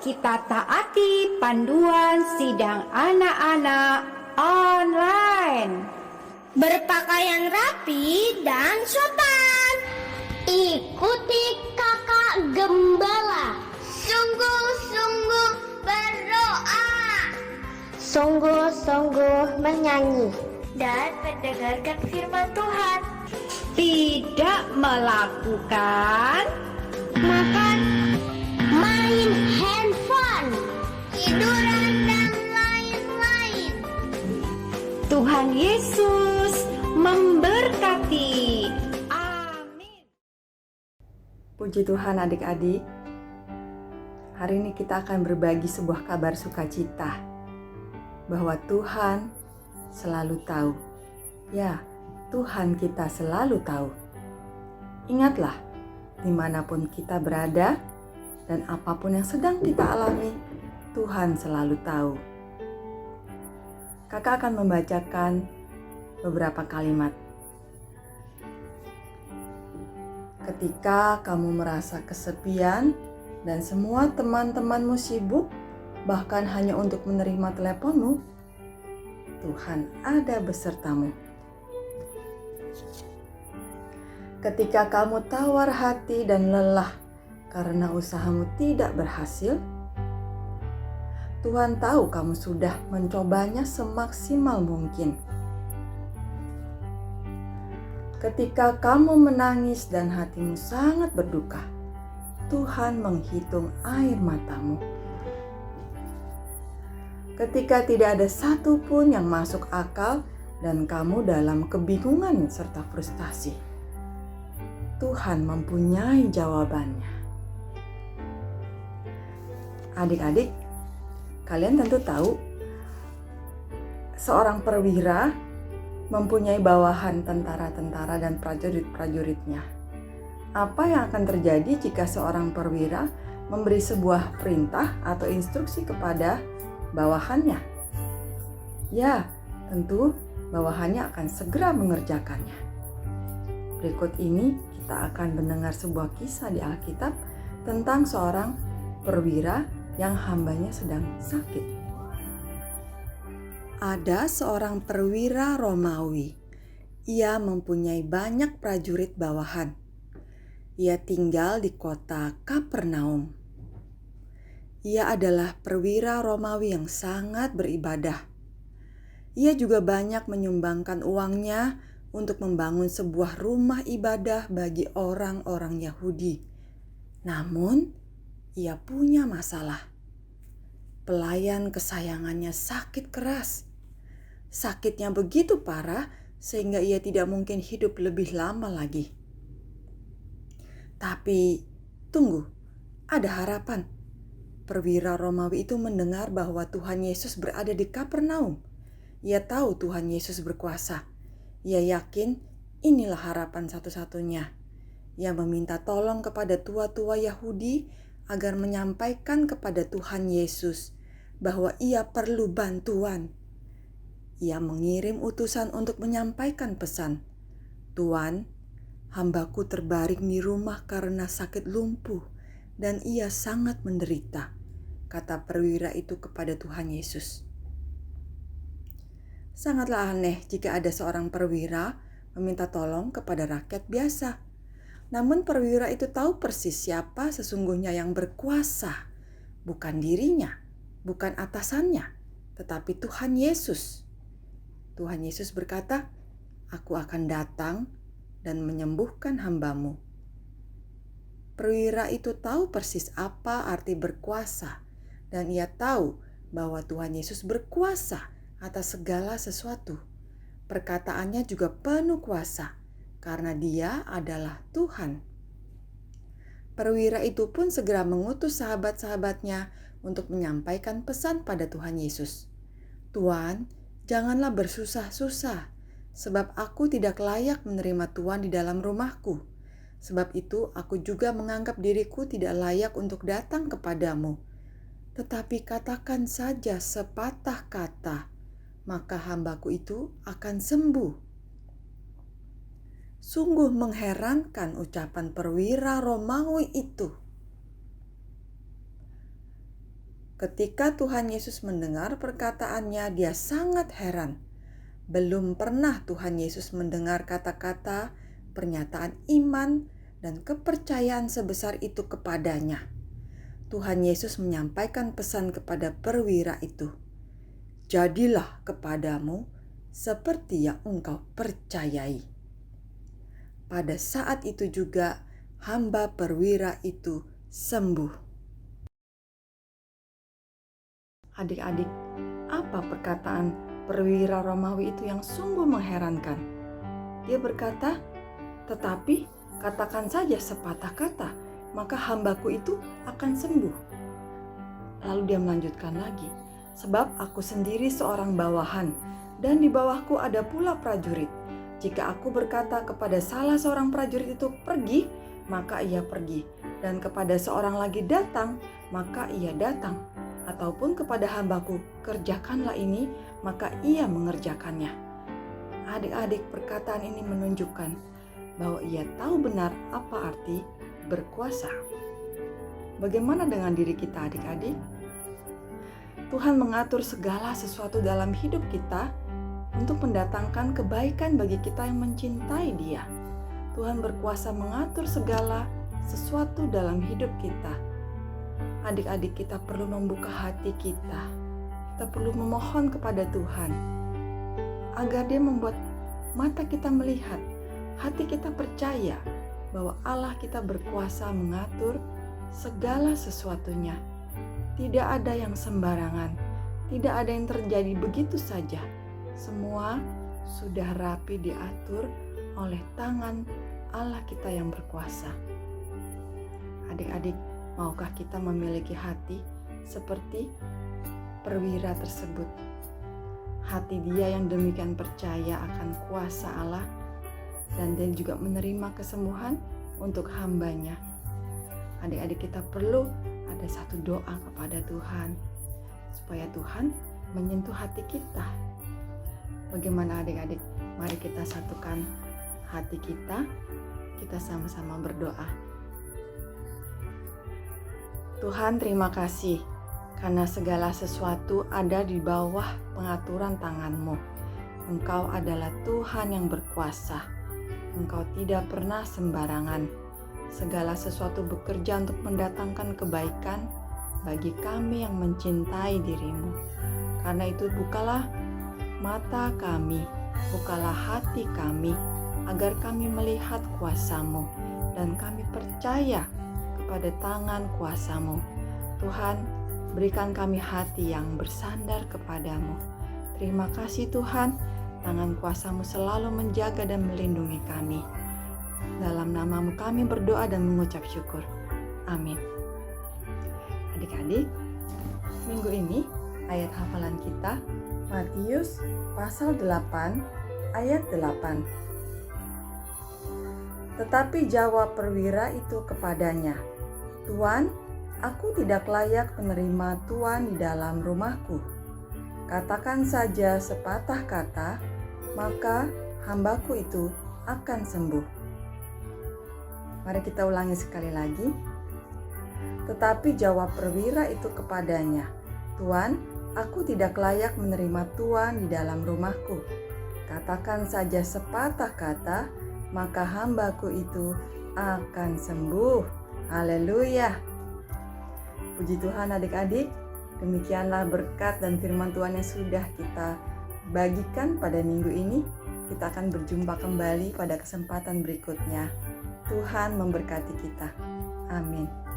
kita taati panduan sidang anak-anak online. Berpakaian rapi dan sopan. Ikuti kakak gembala. Sungguh-sungguh berdoa. Sungguh-sungguh menyanyi. Dan mendengarkan firman Tuhan. Tidak melakukan Makan, main handphone, tiduran dan lain-lain. Tuhan Yesus memberkati. Amin. Puji Tuhan adik-adik. Hari ini kita akan berbagi sebuah kabar sukacita bahwa Tuhan selalu tahu. Ya, Tuhan kita selalu tahu. Ingatlah, dimanapun kita berada dan apapun yang sedang kita alami, Tuhan selalu tahu. Kakak akan membacakan beberapa kalimat. Ketika kamu merasa kesepian dan semua teman-temanmu sibuk, bahkan hanya untuk menerima teleponmu, Tuhan ada besertamu. Ketika kamu tawar hati dan lelah karena usahamu tidak berhasil, Tuhan tahu kamu sudah mencobanya semaksimal mungkin. Ketika kamu menangis dan hatimu sangat berduka, Tuhan menghitung air matamu. Ketika tidak ada satupun yang masuk akal dan kamu dalam kebingungan serta frustasi, Tuhan mempunyai jawabannya. Adik-adik, kalian tentu tahu seorang perwira mempunyai bawahan tentara-tentara dan prajurit-prajuritnya. Apa yang akan terjadi jika seorang perwira memberi sebuah perintah atau instruksi kepada bawahannya? Ya, tentu bawahannya akan segera mengerjakannya. Berikut ini kita akan mendengar sebuah kisah di Alkitab tentang seorang perwira yang hambanya sedang sakit. Ada seorang perwira Romawi. Ia mempunyai banyak prajurit bawahan. Ia tinggal di kota Kapernaum. Ia adalah perwira Romawi yang sangat beribadah. Ia juga banyak menyumbangkan uangnya untuk membangun sebuah rumah ibadah bagi orang-orang Yahudi. Namun, ia punya masalah. Pelayan kesayangannya sakit keras. Sakitnya begitu parah sehingga ia tidak mungkin hidup lebih lama lagi. Tapi, tunggu, ada harapan. Perwira Romawi itu mendengar bahwa Tuhan Yesus berada di Kapernaum. Ia tahu Tuhan Yesus berkuasa. Ia yakin inilah harapan satu-satunya. Ia meminta tolong kepada tua-tua Yahudi agar menyampaikan kepada Tuhan Yesus bahwa ia perlu bantuan. Ia mengirim utusan untuk menyampaikan pesan. "Tuan, hambaku terbaring di rumah karena sakit lumpuh dan ia sangat menderita," kata perwira itu kepada Tuhan Yesus. Sangatlah aneh jika ada seorang perwira meminta tolong kepada rakyat biasa. Namun perwira itu tahu persis siapa sesungguhnya yang berkuasa. Bukan dirinya, bukan atasannya, tetapi Tuhan Yesus. Tuhan Yesus berkata, "Aku akan datang dan menyembuhkan hambamu." Perwira itu tahu persis apa arti berkuasa. Dan ia tahu bahwa Tuhan Yesus berkuasa atas segala sesuatu. Perkataannya juga penuh kuasa karena Dia adalah Tuhan. Perwira itu pun segera mengutus sahabat-sahabatnya untuk menyampaikan pesan pada Tuhan Yesus. "Tuan, janganlah bersusah-susah, sebab aku tidak layak menerima Tuan di dalam rumahku. Sebab itu aku juga menganggap diriku tidak layak untuk datang kepadamu. Tetapi katakan saja sepatah kata, maka hambaku itu akan sembuh." Sungguh mengherankan ucapan perwira Romawi itu. Ketika Tuhan Yesus mendengar perkataannya, dia sangat heran. Belum pernah Tuhan Yesus mendengar kata-kata, pernyataan iman, dan kepercayaan sebesar itu kepadanya. Tuhan Yesus menyampaikan pesan kepada perwira itu, "Jadilah kepadamu seperti yang engkau percayai." Pada saat itu juga hamba perwira itu sembuh. Adik-adik, apa perkataan perwira Romawi itu yang sungguh mengherankan? Dia berkata, "Tetapi katakan saja sepatah kata, maka hambaku itu akan sembuh." Lalu dia melanjutkan lagi, "Sebab aku sendiri seorang bawahan, dan di bawahku ada pula prajurit. Jika aku berkata kepada salah seorang prajurit itu pergi, maka ia pergi. Dan kepada seorang lagi datang, maka ia datang. Ataupun kepada hambaku, kerjakanlah ini, maka ia mengerjakannya." Adik-adik, perkataan ini menunjukkan bahwa ia tahu benar apa arti berkuasa. Bagaimana dengan diri kita, adik-adik? Tuhan mengatur segala sesuatu dalam hidup kita untuk mendatangkan kebaikan bagi kita yang mencintai Dia. Tuhan berkuasa mengatur segala sesuatu dalam hidup kita. Adik-adik, kita perlu membuka hati kita. Kita perlu memohon kepada Tuhan agar Dia membuat mata kita melihat, hati kita percaya bahwa Allah kita berkuasa mengatur segala sesuatunya. Tidak ada yang sembarangan, tidak ada yang terjadi begitu saja. Semua sudah rapi diatur oleh tangan Allah kita yang berkuasa. Adik-adik, maukah kita memiliki hati seperti perwira tersebut? Hati dia yang demikian percaya akan kuasa Allah, dan dia juga menerima kesembuhan untuk hambanya. Adik-adik, kita perlu ada satu doa kepada Tuhan, supaya Tuhan menyentuh hati kita. Bagaimana adik-adik? Mari kita satukan hati kita sama-sama berdoa. Tuhan, terima kasih karena segala sesuatu ada di bawah pengaturan tangan-Mu. Engkau adalah Tuhan yang berkuasa. Engkau tidak pernah sembarangan. Segala sesuatu bekerja untuk mendatangkan kebaikan bagi kami yang mencintai diri-Mu. Karena itu bukalah mata kami, bukalah hati kami, agar kami melihat kuasa-Mu dan kami percaya pada tangan kuasa-Mu. Tuhan, berikan kami hati yang bersandar kepadamu. Terima kasih Tuhan, tangan kuasa-Mu selalu menjaga dan melindungi kami. Dalam nama-Mu kami berdoa dan mengucap syukur. Amin. Adik-adik, minggu ini ayat hafalan kita Matius pasal 8 ayat 8. Tetapi jawab perwira itu kepadanya, "Tuan, aku tidak layak menerima Tuan di dalam rumahku. Katakan saja sepatah kata, maka hambaku itu akan sembuh." Mari kita ulangi sekali lagi. Tetapi jawab perwira itu kepadanya, "Tuan, aku tidak layak menerima Tuan di dalam rumahku. Katakan saja sepatah kata, maka hambaku itu akan sembuh." Haleluya. Puji Tuhan adik-adik, demikianlah berkat dan firman Tuhan yang sudah kita bagikan pada minggu ini. Kita akan berjumpa kembali pada kesempatan berikutnya. Tuhan memberkati kita. Amin.